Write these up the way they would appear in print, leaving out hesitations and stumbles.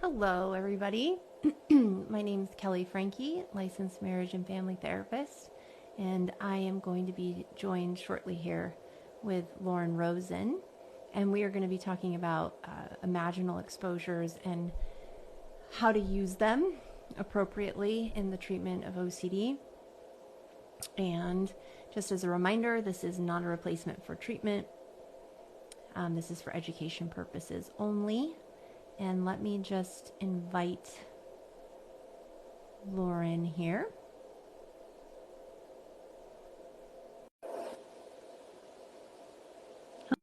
Hello, everybody. My name is Kelly Frankie, licensed marriage and family therapist, and I am going to be joined shortly here with Lauren Rosen, and we are going to be talking about imaginal exposures and how to use them appropriately in the treatment of OCD. And just as a reminder, this is not a replacement for treatment. This is for education purposes only. And let me just invite Lauren here.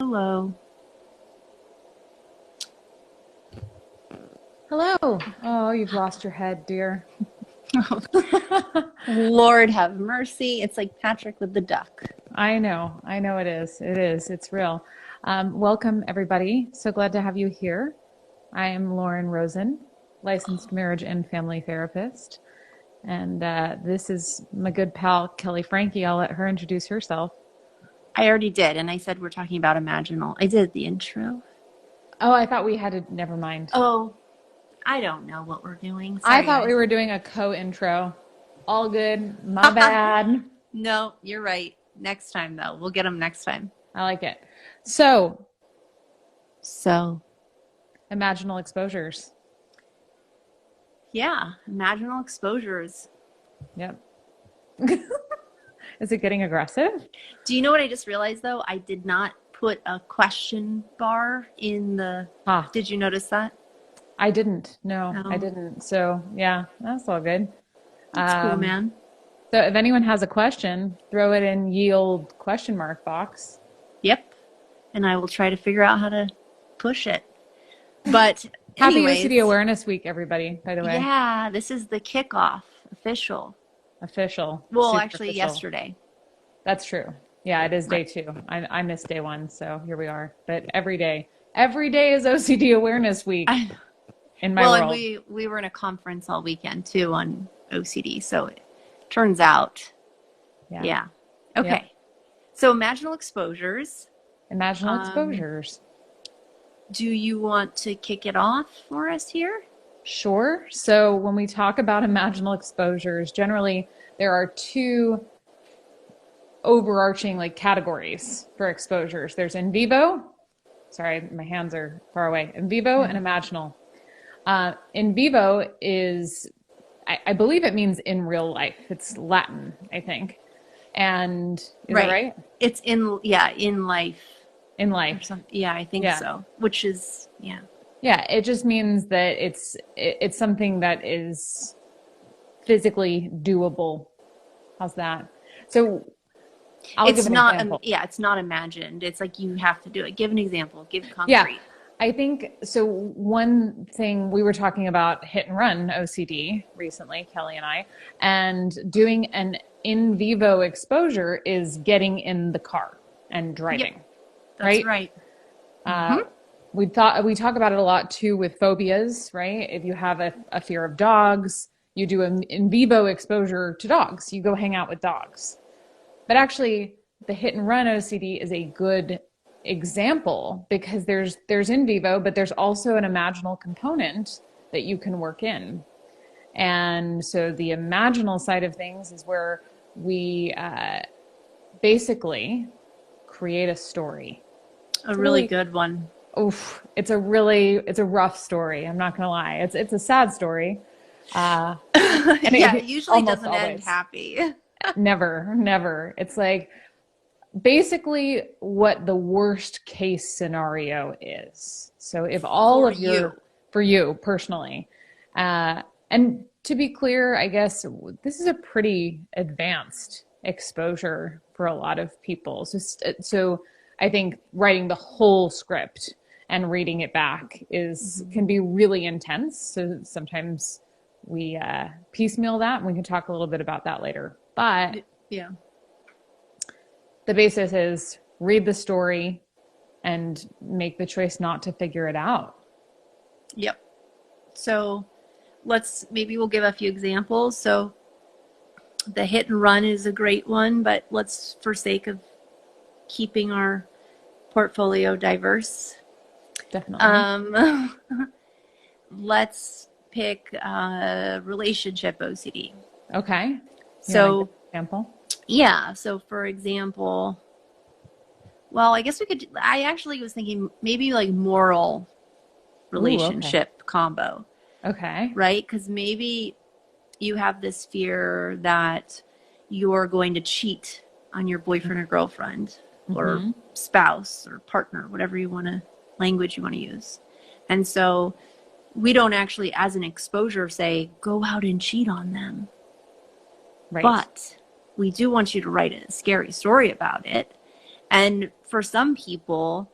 Hello. Hello. Oh, you've lost your head, dear. Lord have mercy. It's like Patrick with the duck. I know it is. It's real. Welcome, everybody. So glad to have you here. I am Lauren Rosen, licensed marriage and family therapist. And this is my good pal, Kelly Frankie. I'll let her introduce herself. I already did, and I said we're talking about imaginal. I did the intro. Oh, I thought we had to, never mind. Oh, I don't know what we're doing. Sorry, I thought guys. we were doing a co-intro. All good. My bad. No, you're right. Next time, though. We'll get them next time. I like it. So, imaginal exposures. Yeah, imaginal exposures. Yep. Is it getting aggressive? Do you know what I just realized, though? I did not put a question bar in the... Did you notice that? I didn't. No, I didn't. So, yeah, that's all good. That's cool, man. So if anyone has a question, throw it in ye old question mark box. Yep. And I will try to figure out how to push it. But Happy anyways, OCD Awareness Week, everybody, by the way. Yeah, this is the kickoff. Official. Well, Super actually, official. yesterday. That's true. Yeah, it is day 2. I missed day 1, so here we are. But every day is OCD Awareness Week in my world. And we were in a conference all weekend, too, on OCD. So it turns out, yeah. Okay. Yep. So imaginal exposures. Imaginal exposures. Do you want to kick it off for us here? Sure. So when we talk about imaginal exposures, generally there are 2 overarching categories for exposures. There's in vivo. Sorry, my hands are far away. In vivo and imaginal. In vivo is, I believe it means in real life. It's Latin, I think. And is that right? It's in life. In life. Yeah, I think so. Which is, yeah. Yeah, it just means that it's something that is physically doable. How's that? So it's not it's not imagined. It's like you have to do it. Give an example. Give concrete. Yeah. I think so. One thing, we were talking about hit and run OCD recently, Kelly and I, and doing an in vivo exposure is getting in the car and driving. Yep. That's right. We talk about it a lot too with phobias, right? If you have a fear of dogs, you do an in vivo exposure to dogs. You go hang out with dogs. But actually, the hit and run OCD is a good example because there's in vivo, but there's also an imaginal component that you can work in. And so the imaginal side of things is where we basically create a story. A really good one. Oof, it's a rough story. I'm not gonna lie. It's a sad story. And it usually doesn't end happy. Never. It's like basically what the worst case scenario is. So if all of for you personally, and to be clear, I guess this is a pretty advanced exposure for a lot of people. So I think writing the whole script and reading it back can be really intense. So sometimes we piecemeal that, and we can talk a little bit about that later. But yeah, the basis is read the story and make the choice not to figure it out. Yep. So maybe we'll give a few examples. So the hit and run is a great one, but let's, for sake of keeping our portfolio diverse. Definitely. let's pick relationship OCD. Okay. So, example. Yeah. So, for example, well, I guess I actually was thinking maybe like moral relationship combo. Okay. Right? Because maybe you have this fear that you're going to cheat on your boyfriend or girlfriend or spouse or partner, whatever language you want to use. And so we don't actually, as an exposure, say, go out and cheat on them. Right. But we do want you to write a scary story about it. And for some people,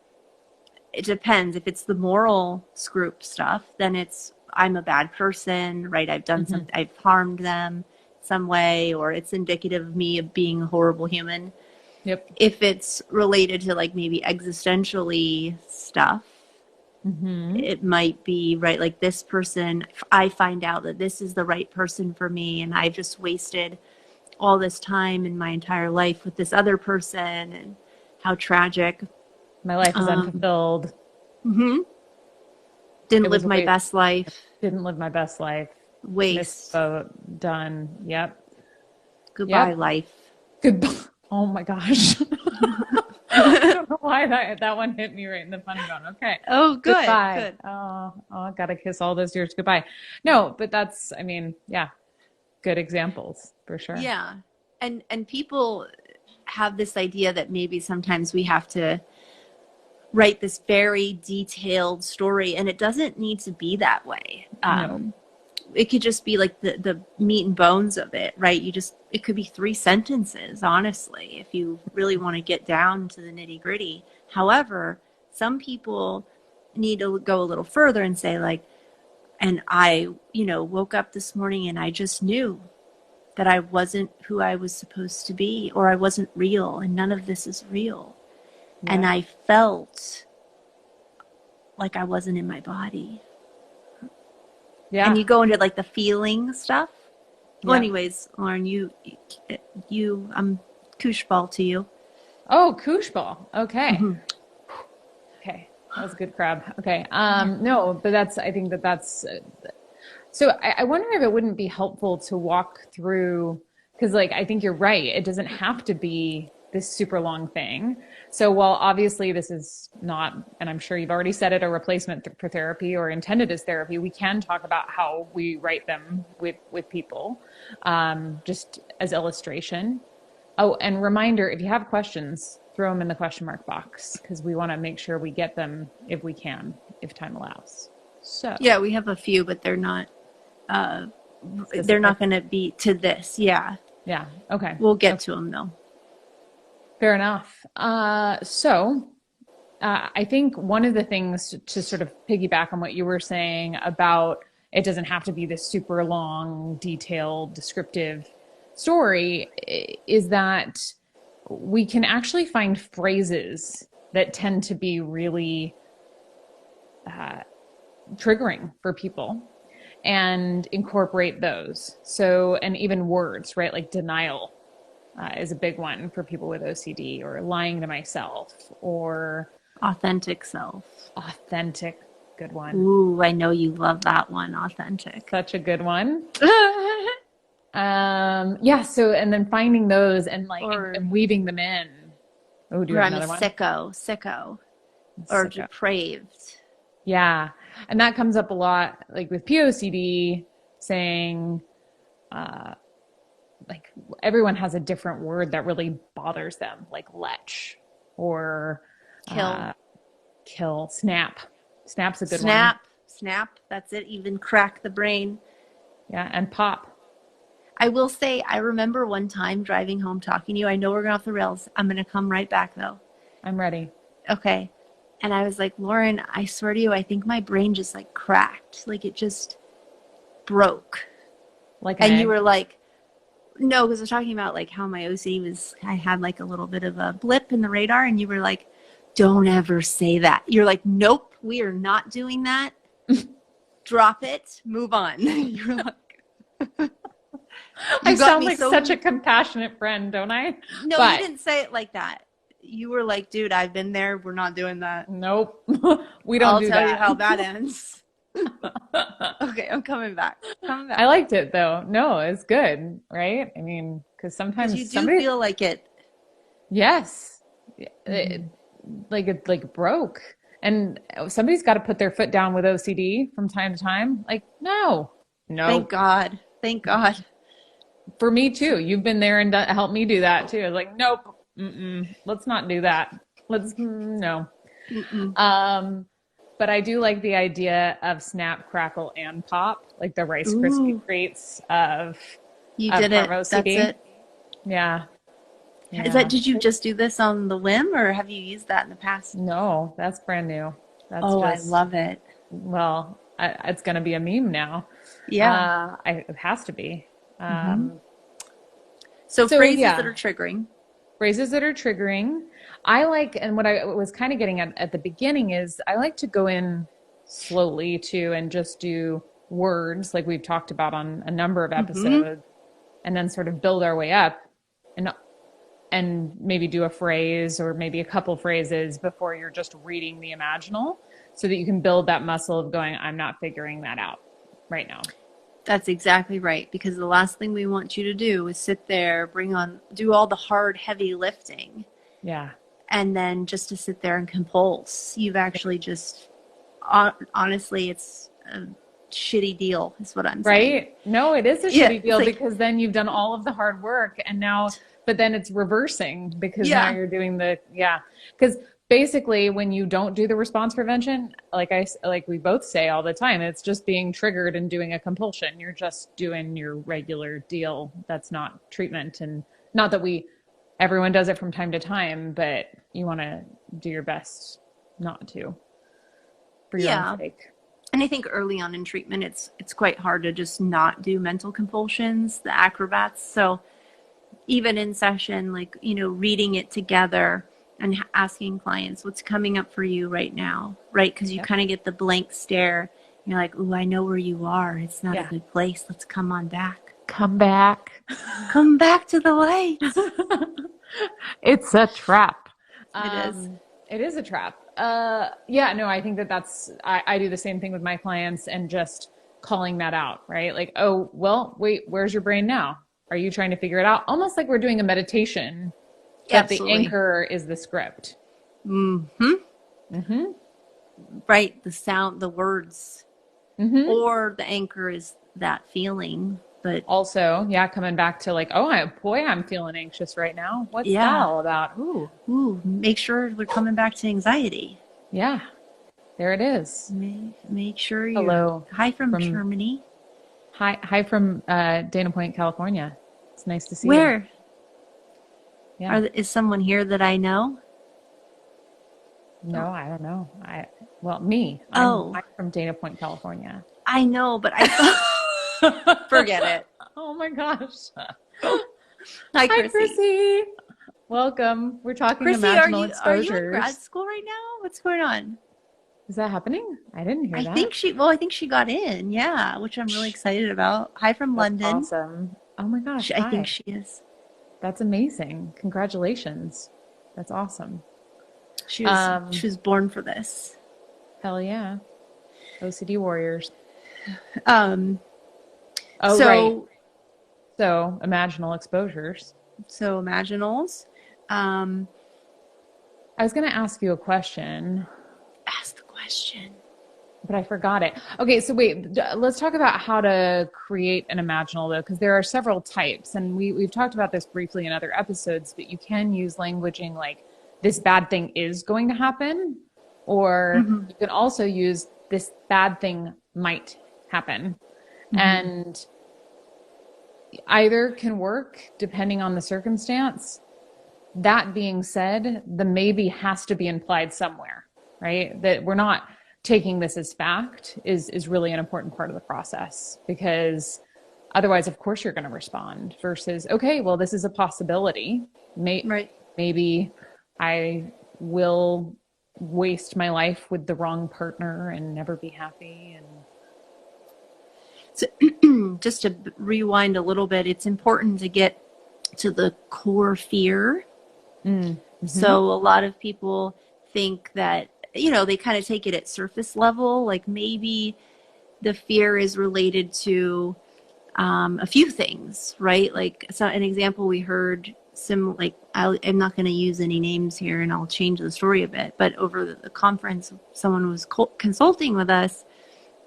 it depends. If it's the moral screw stuff, then it's, I'm a bad person, right? I've done something, I've harmed them some way, or it's indicative of me of being a horrible human. Yep. If it's related to like maybe existentially stuff, it might be, right, like this person, I find out that this is the right person for me and I've just wasted all this time in my entire life with this other person, and how tragic. My life is unfulfilled. Didn't live my best life. Didn't live my best life. Waste. Done. Yep. Goodbye, life. Goodbye. Oh my gosh. I don't know why that one hit me right in the funny bone. Okay. Oh, good. Goodbye. Good. Oh, I gotta kiss all those years goodbye. No, but that's, I mean, yeah, good examples for sure. Yeah. And people have this idea that maybe sometimes we have to write this very detailed story, and it doesn't need to be that way. No. It could just be like the meat and bones of it, right? It could be 3 sentences, honestly, if you really want to get down to the nitty gritty. However, some people need to go a little further and say like, and I, woke up this morning and I just knew that I wasn't who I was supposed to be, or I wasn't real, and none of this is real. Yeah. And I felt like I wasn't in my body. Yeah. And you go into like the feeling stuff. Well, anyways, Lauren, you, kooshball to you. Oh, kooshball. Okay. Okay. That was a good crab. Okay. No, but I think that's, so I wonder if it wouldn't be helpful to walk through, because like, I think you're right. It doesn't have to be this super long thing. So while obviously this is not, and I'm sure you've already said it, a replacement for therapy or intended as therapy, we can talk about how we write them with people, just as illustration. Oh, and reminder, if you have questions, throw them in the question mark box, because we want to make sure we get them if we can, if time allows. So yeah, we have a few, but they're not going to be to this. Yeah. Yeah. Okay. We'll get to them though. Fair enough. So I think one of the things to sort of piggyback on what you were saying about it doesn't have to be this super long, detailed, descriptive story is that we can actually find phrases that tend to be really triggering for people and incorporate those. So, and even words, right? Like denial. Is a big one for people with OCD, or lying to myself, or authentic self. Authentic, good one. Ooh, I know you love that one. Authentic. Such a good one. Yeah. So, and then finding those and like and weaving them in. Oh, do you have another one? Sicko, or depraved. Yeah, and that comes up a lot, like with POCD, saying. Like everyone has a different word that really bothers them, like lech or kill, snap. Snap's a good one. Snap. That's it. Even crack the brain. Yeah. And pop. I will say, I remember one time driving home talking to you. I know we're going off the rails. I'm going to come right back though. I'm ready. Okay. And I was like, Lauren, I swear to you, I think my brain just like cracked. Like it just broke. And you were like, no, because I was talking about like how my OCD was, I had like a little bit of a blip in the radar, and you were like, don't ever say that. You're like, nope, we are not doing that. Drop it, move on. You're like, I sound like such a compassionate friend, don't I? No, you didn't say it like that. You were like, dude, I've been there. We're not doing that. Nope. We don't do that. I'll tell you how that ends. Okay, I'm coming back. Coming back. I liked it though. No, it's good, right? I mean, because Because you sometimes do somebody, feel like it. yes, Mm-hmm. it like broke, and somebody's got to put their foot down with OCD from time to time. Like, no, Thank no. God. Thank God. For me too. You've been there and helped me do that too. Like, nope, let's not do that. No. Mm-mm. Um, but I do like the idea of snap, crackle, and pop, like the Rice Krispie Ooh, treats of you did harm it. That's OCD. it. Yeah, Is that, yeah. did you just do this on the whim or have you used that in the past? No, that's brand new. That's Oh, I just, love it. well, it's going to be a meme now. Yeah. It has to be. Hmm. Um, So so phrases that yeah, are triggering. phrases that are triggering. I like, and what I was kind of getting at the beginning is I like to go in slowly too and just do words like we've talked about on a number of Hmm. episodes, and then sort of build our way up and maybe do a phrase or maybe a couple phrases before you're just reading the imaginal so that you can build that muscle of going, I'm not figuring that out right now. That's exactly right. Because the last thing we want you to do is sit there, do all the hard, heavy lifting, Yeah. and then just to sit there and compulse. You've actually just, honestly, it's a shitty deal, is what I'm saying. Right? No, it is a Yeah. shitty It's deal like, because then you've done all of the hard work and now, but then it's reversing because now yeah. you're doing yeah. Because basically when you don't do the response prevention, like we both say all the time, it's just being triggered and doing a compulsion. You're just doing your regular deal. That's not treatment. And not that everyone does it from time to time, but you want to do your best not to for your own Yeah. sake. And I think early on in treatment, it's quite hard to just not do mental compulsions, the acrobats. So even in session, like, reading it together and asking clients what's coming up for you right now, right? Because you Yep. kind of get the blank stare. You're like, ooh, I know where you are. It's not a Yeah. good place. Let's come on back. Come back. Come back to the light. It's a trap. It is. It is a trap. Yeah, no, I think I do the same thing with my clients and just calling that out, right? Like, oh, well, wait, where's your brain now? Are you trying to figure it out? Almost like we're doing a meditation, but the Absolutely. anchor is the script. Mm-hmm. Mm-hmm. Right. The sound, the words, Mm-hmm. or the anchor is that feeling. But Also, yeah, coming back to like, oh, boy, I'm feeling anxious right now. What's that yeah. all about? Ooh, Ooh, make sure we're coming back to anxiety. yeah, there it is. Make sure you're Hello hi from from Germany. Hi from Dana Point, California. It's nice to see you. Where Yeah. is someone here that I know? No, I don't know. Me. Oh, I'm from Dana Point, California. I know, but I forget it. Oh my gosh. Hi, Hi, Chrissy. Chrissy. Welcome. We're talking Chrissy, Imaginal are you in grad Exposures. school right now? What's going on? Is that happening? I didn't hear that. I think she got in. Yeah, which I'm really excited about. Hi from That's London. awesome. Oh my gosh. I think Hi. she is. That's amazing. Congratulations. That's awesome. She Um, was born for this. Hell yeah. OCD warriors. Um, Oh, right. so So, Imaginal Exposures. so imaginals. Um, I was going to ask you a question, ask the question. but I forgot it. Okay, so wait, let's talk about how to create an imaginal though, because there are several types, and we've talked about this briefly in other episodes, but you can use languaging like this bad thing is going to happen, or Mm-hmm. you can also use this bad thing might happen. Mm-hmm. And either can work depending on the circumstance. That being said, the maybe has to be implied somewhere, right? That we're not taking this as fact is really an important part of the process, because otherwise, of course, you're going to respond versus, okay, well, this is a possibility. Right. Maybe I will waste my life with the wrong partner and never be happy. And So just to rewind a little bit, it's important to get to the core fear. mm-hmm. So a lot of people think that, they kind of take it at surface level, like maybe the fear is related to a few things, right? Like, so an example we heard, I'm not going to use any names here, and I'll change the story a bit, but over the conference, someone was consulting with us.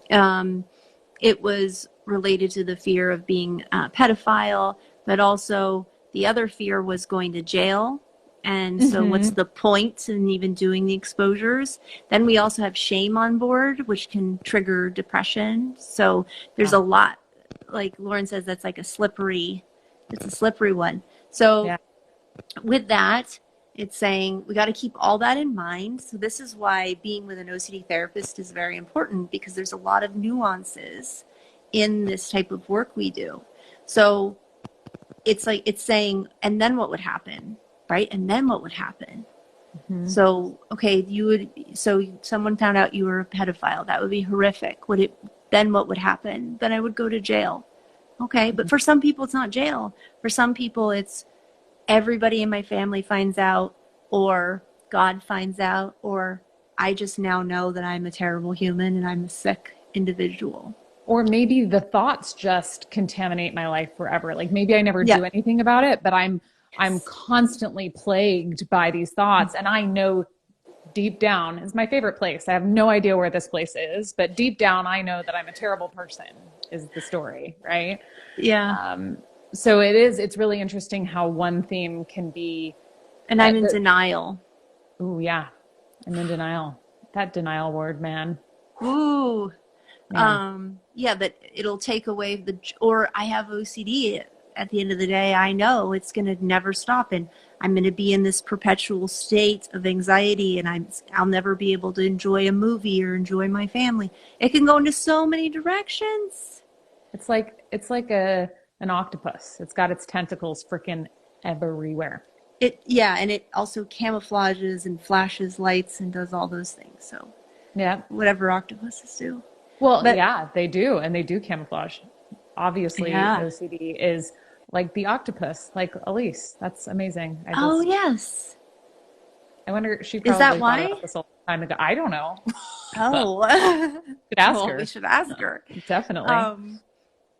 It was related to the fear of being a pedophile, but also the other fear was going to jail. And so what's the point in even doing the exposures? Then we also have shame on board, which can trigger depression. So there's a lot, like Lauren says, that's like it's a slippery one. So with that, it's saying we got to keep all that in mind. So this is why being with an OCD therapist is very important, because there's a lot of nuances in this type of work we do. So it's like, it's saying, and then what would happen, right? And then what would happen? So, okay, so someone found out you were a pedophile. That would be horrific. Then what would happen? Then I would go to jail. Okay. But for some people, it's not jail. For some people, it's everybody in my family finds out, or God finds out, or I just now know that I'm a terrible human and I'm a sick individual. Or maybe the thoughts just contaminate my life forever. Like maybe I never do anything about it, but I'm constantly plagued by these thoughts. And I know deep down, it's my favorite place. I have no idea where this place is, but deep down, I know that I'm a terrible person is the story, right? Yeah. So it's really interesting how one theme can be. And I'm in denial. Ooh, yeah. I'm in denial. That denial word, man. Ooh. Yeah, that it'll take away or I have OCD. At the end of the day, I know it's going to never stop, and I'm going to be in this perpetual state of anxiety, and I'll never be able to enjoy a movie or enjoy my family. It can go into so many directions. It's like an octopus. It's got its tentacles freaking everywhere. And it also camouflages and flashes lights and does all those things. So whatever octopuses do. Well, they do, and they do camouflage. Obviously, OCD is like the octopus, like Elise. That's amazing. Yes. I wonder, she probably is that thought why? about this a long time ago. I don't know. Should ask her. We should ask her. Definitely.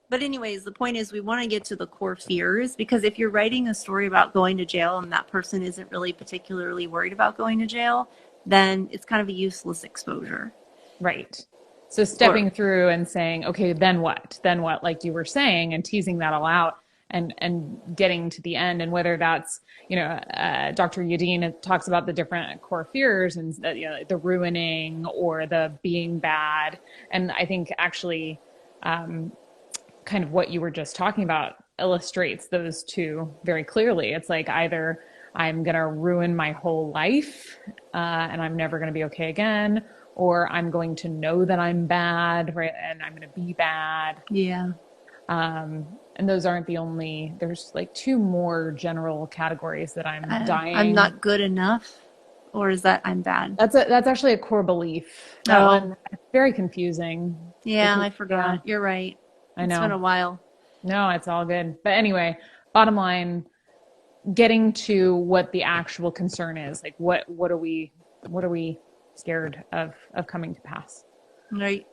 But anyways, the point is we want to get to the core fears, because if you're writing a story about going to jail and that person isn't really particularly worried about going to jail, then it's kind of a useless exposure. Right. So stepping through and saying, okay, then what? Then what? Like you were saying, and teasing that all out and getting to the end. And whether that's, Dr. Yadin talks about the different core fears and the ruining or the being bad. And I think actually kind of what you were just talking about illustrates those two very clearly. It's like either I'm going to ruin my whole life and I'm never going to be okay again, or I'm going to know that I'm bad, right? And I'm going to be bad. Yeah. And those aren't the only, there's like two more general categories that I'm dying. I'm not good enough, or is that I'm bad? That's actually a core belief. That one, very confusing. Yeah, I forgot. You're right. I know. It's been a while. No, it's all good. But anyway, bottom line, getting to what the actual concern is. Like what are we scared of coming to pass? Right.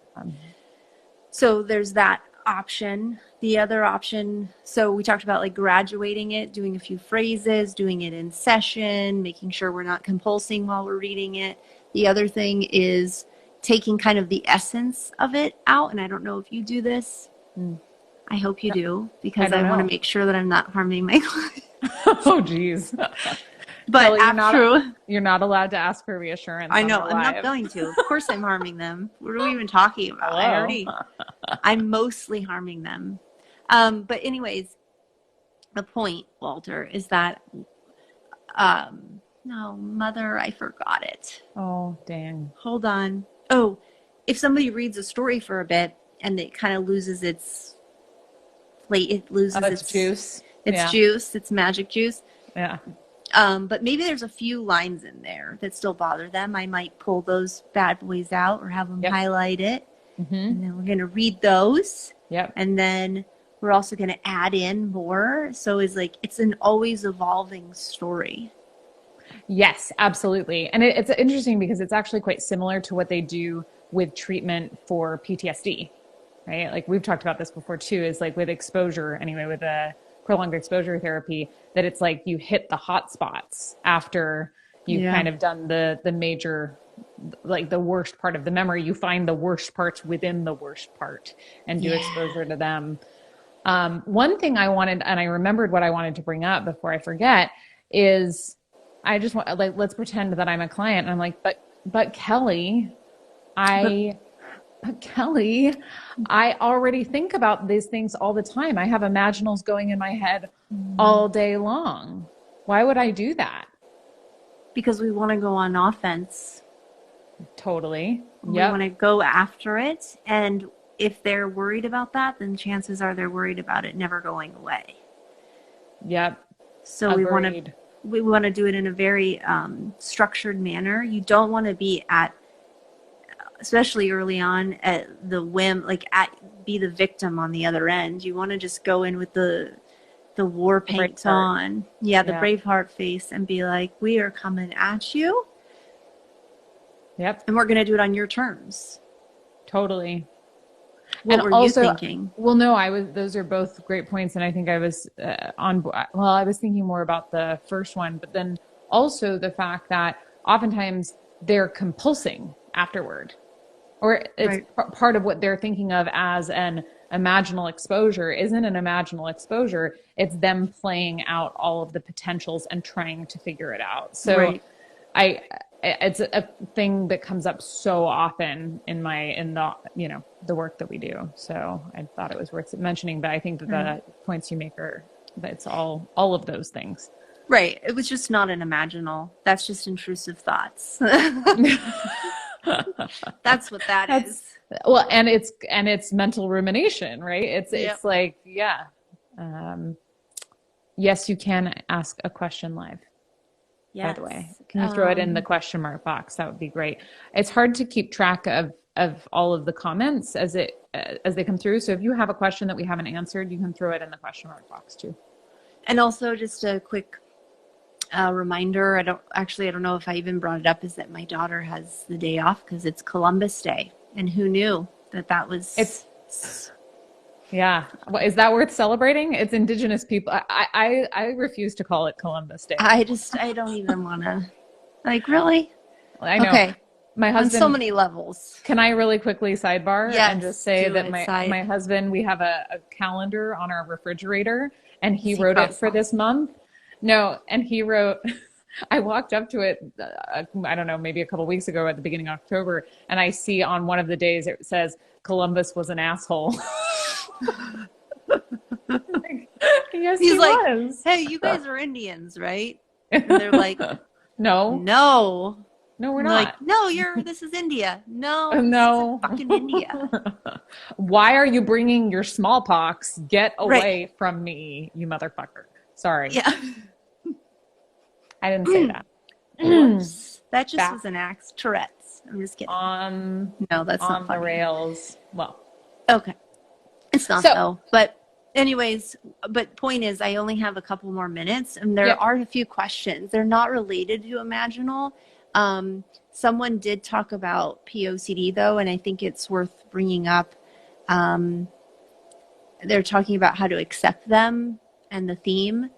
So there's that option. The other option, so we talked about like graduating it, doing a few phrases, doing it in session, making sure we're not compulsing while we're reading it. The other thing is taking kind of the essence of it out. And I don't know if you do this. I hope you do, because I want to make sure that I'm not harming my client. Oh, geez. But Kelly, you're not allowed to ask for reassurance. I know. I'm not going to. Of course I'm harming them. What are we even talking about? I'm mostly harming them. But anyways, the point, Walter, is that, no, mother, I forgot it. Oh, dang. Hold on. Oh, if somebody reads a story for a bit and it kind of loses its plate, it loses its juice. Its juice, its magic juice. Yeah. But maybe there's a few lines in there that still bother them. I might pull those bad boys out or have them highlight it. Mm-hmm. And then we're going to read those. Yep. And then we're also going to add in more. So it's an always evolving story. Yes, absolutely. And it's interesting because it's actually quite similar to what they do with treatment for PTSD. right? Like we've talked about this before too, is like with exposure, anyway, with a prolonged exposure therapy, that it's like you hit the hot spots after you've kind of done the major, like the worst part of the memory. You find the worst parts within the worst part and do exposure to them. One thing I wanted, and I remembered what I wanted to bring up before I forget, is I just want, like, let's pretend that I'm a client. And I'm like, but Kelley, I already think about these things all the time. I have imaginals going in my head all day long. Why would I do that? Because we want to go on offense. Totally. We want to go after it. And if they're worried about that, then chances are they're worried about it never going away. Yep. So Agreed. we want to do it in a very structured manner. You don't want to be at, especially early on, at the whim, like be the victim on the other end. You want to just go in with the war paint on. The Braveheart face, and be like, we are coming at you. Yep. And we're going to do it on your terms. Totally. What were you thinking? Well, no, those are both great points. And I think I was I was thinking more about the first one, but then also the fact that oftentimes they're compulsing afterward, or it's part of what they're thinking of as an imaginal exposure isn't an imaginal exposure. It's them playing out all of the potentials and trying to figure it out. So it's a thing that comes up so often in the work that we do. So I thought it was worth mentioning, but I think that the points you make it's all of those things. Right. It was just not an imaginal. That's just intrusive thoughts. That's what that is. Well, and it's mental rumination, right? It's like, yes, you can ask a question live. Yes. By the way, can you throw it in the question mark box? That would be great. It's hard to keep track of all of the comments as they come through. So if you have a question that we haven't answered, you can throw it in the question mark box too. And also just a quick reminder. I don't know if I even brought it up, is that my daughter has the day off because it's Columbus Day. And who knew that was... Yeah. Well, is that worth celebrating? It's Indigenous people. I refuse to call it Columbus Day. I don't even want to. Like, really? I know. Okay. My husband, on so many levels. Can I really quickly sidebar and just say that my husband, we have a calendar on our refrigerator, and he wrote it for this month. No, and he wrote... I walked up to it, I don't know, maybe a couple weeks ago at the beginning of October, and I see on one of the days it says, Columbus was an asshole. Yes, he's like, was. Hey, you guys are Indians, right? And they're like, no, we're not. Like, no, this is India. No, this is fucking India. Why are you bringing your smallpox? Get away from me, you motherfucker. Sorry. Yeah. I didn't say that. That just was an axe. Tourette's. I'm just kidding. No, that's not funny. On the rails. Well. Okay. It's not though. But anyways, point is, I only have a couple more minutes, and there are a few questions. They're not related to Imaginal. Someone did talk about POCD though, and I think it's worth bringing up. They're talking about how to accept them and the theme.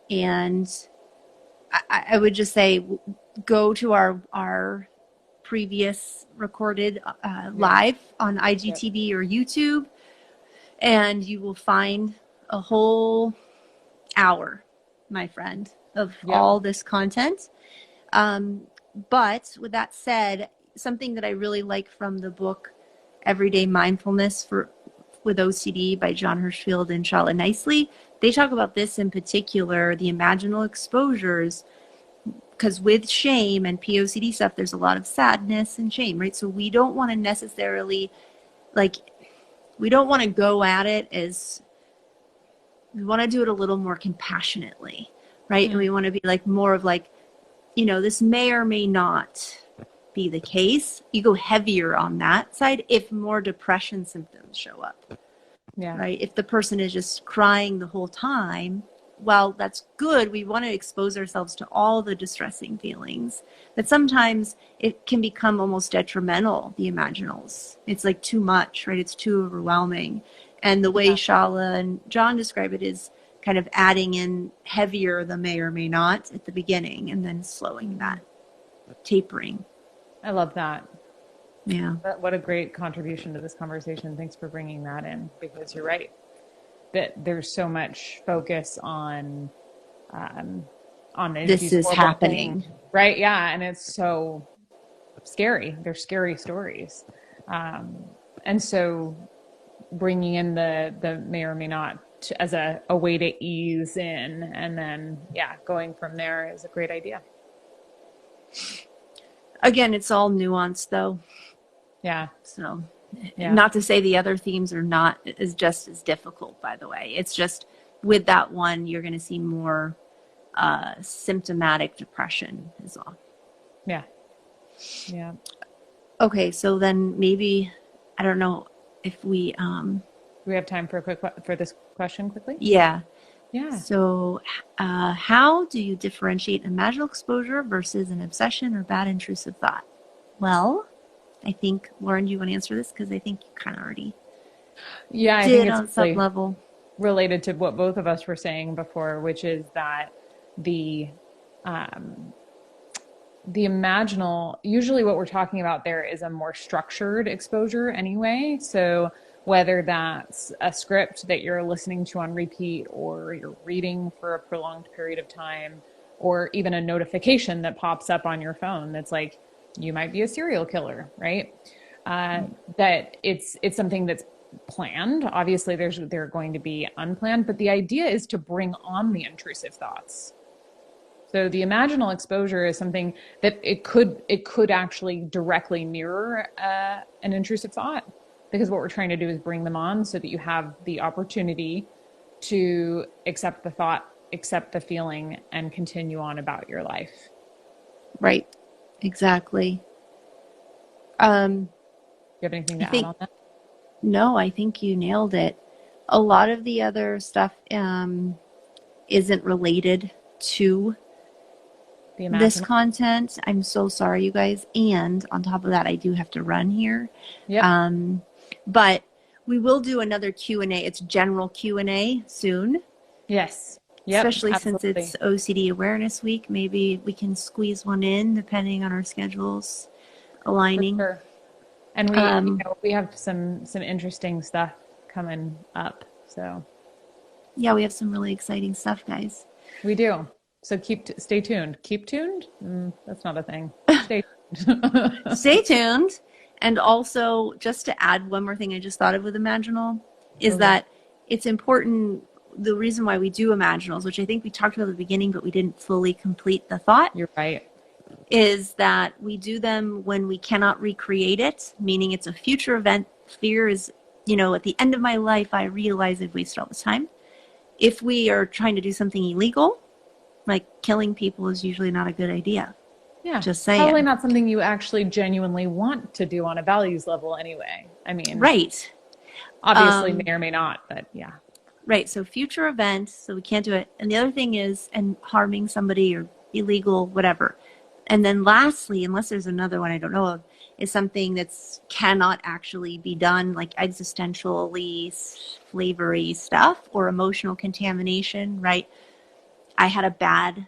And I would just say, go to our previous recorded live on IGTV or YouTube, and you will find a whole hour, my friend, of all this content. But with that said, something that I really like from the book Everyday Mindfulness with OCD by John Hirschfield and Charlotte Nicely, they talk about this in particular, the imaginal exposures, because with shame and POCD stuff, there's a lot of sadness and shame, right? So we don't want to necessarily, we don't want to go at it as, we want to do it a little more compassionately, right? Mm-hmm. And we want to be more of this may or may not be the case. You go heavier on that side if more depression symptoms show up. Yeah. Right. If the person is just crying the whole time, while that's good, we want to expose ourselves to all the distressing feelings, but sometimes it can become almost detrimental, the imaginals. It's like too much, right? It's too overwhelming. And the way Shala and John describe it is kind of adding in heavier the may or may not at the beginning, and then slowing that, tapering. I love that. Yeah. What a great contribution to this conversation. Thanks for bringing that in, because you're right that there's so much focus on This is happening. things, right? Yeah. And it's so scary. They're scary stories. And so bringing in the may or may not as a way to ease in, and then, going from there is a great idea. Again, it's all nuanced though. Yeah. So not to say the other themes are not just as difficult, by the way. It's just with that one, you're going to see more symptomatic depression as well. Yeah. Yeah. Okay. So then maybe, I don't know if we, do we have time for this question quickly? Yeah. Yeah. So how do you differentiate imaginal exposure versus an obsession or bad intrusive thought? Well, I think, Lauren, do you want to answer this? Because I think you kind of already I did think it's on some level. Related to what both of us were saying before, which is that the imaginal, usually what we're talking about there is a more structured exposure anyway. So whether that's a script that you're listening to on repeat, or you're reading for a prolonged period of time, or even a notification that pops up on your phone that's like, you might be a serial killer, right? That it's something that's planned. Obviously they're going to be unplanned, but the idea is to bring on the intrusive thoughts. So the imaginal exposure is something that it could actually directly mirror an intrusive thought, because what we're trying to do is bring them on so that you have the opportunity to accept the thought, accept the feeling, and continue on about your life. Right. Exactly. Do you have anything to add on that? No, I think you nailed it. A lot of the other stuff isn't related to this content. I'm so sorry, you guys. And on top of that, I do have to run here. Yep. But we will do another Q&A. It's general Q&A soon. Yes. Yep, especially absolutely. Since it's OCD Awareness Week. Maybe we can squeeze one in depending on our schedules aligning. For sure. And we have some interesting stuff coming up. So yeah, we have some really exciting stuff, guys. We do. So stay tuned. Keep tuned? That's not a thing. Stay tuned. Stay tuned. And also, just to add one more thing I just thought of with Imaginal, is that it's important. The reason why we do imaginals, which I think we talked about at the beginning, but we didn't fully complete the thought. You're right. Is that we do them when we cannot recreate it, meaning it's a future event. Fear is, at the end of my life, I realize I've wasted all this time. If we are trying to do something illegal, like killing people is usually not a good idea. Yeah. Just saying. Probably not something you actually genuinely want to do on a values level anyway. I mean, right. Obviously may or may not, but yeah. Right. So future events, so we can't do it. And the other thing is, and harming somebody or illegal, whatever. And then lastly, unless there's another one I don't know of, is something that's cannot actually be done, like existentially flavory stuff or emotional contamination, right? I had a bad,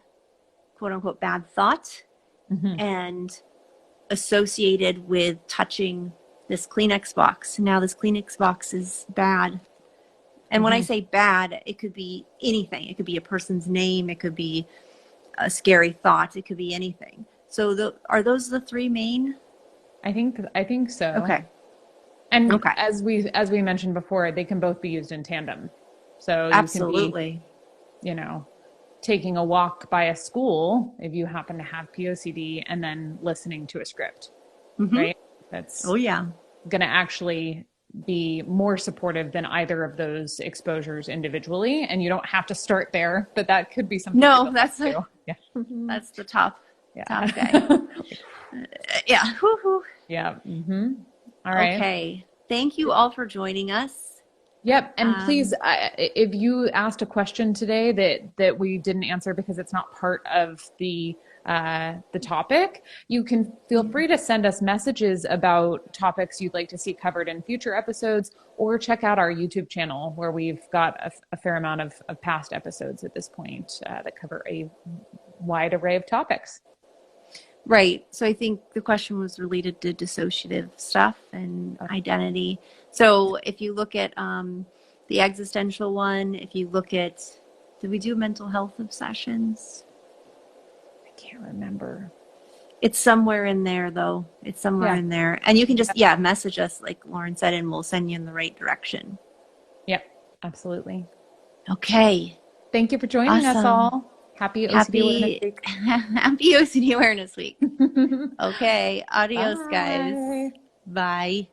quote unquote, bad thought and associated with touching this Kleenex box. Now this Kleenex box is bad. And when I say bad, it could be anything. It could be a person's name. It could be a scary thought. It could be anything. So are those the three main? I think so. Okay. And as we mentioned before, they can both be used in tandem. So absolutely, you can be, taking a walk by a school if you happen to have POCD, and then listening to a script, right? That's going to actually be more supportive than either of those exposures individually. And you don't have to start there, but that could be something. No, that's that's the top guy. Yeah. Woo-hoo. Yeah. All right. Okay. Thank you all for joining us. Yep. And please, if you asked a question today that we didn't answer because it's not part of the topic, you can feel free to send us messages about topics you'd like to see covered in future episodes, or check out our YouTube channel where we've got a fair amount of past episodes at this point that cover a wide array of topics. Right. So I think the question was related to dissociative stuff and identity. So if you look at the existential one, if you look at, did we do mental health obsessions? I can't remember. It's somewhere in there, though. It's somewhere in there. And you can just, message us, like Lauren said, and we'll send you in the right direction. Yep, absolutely. Okay. Thank you for joining us all. Happy OCD Awareness Week. Happy OCD Awareness Week. Okay. Adios, guys. Bye.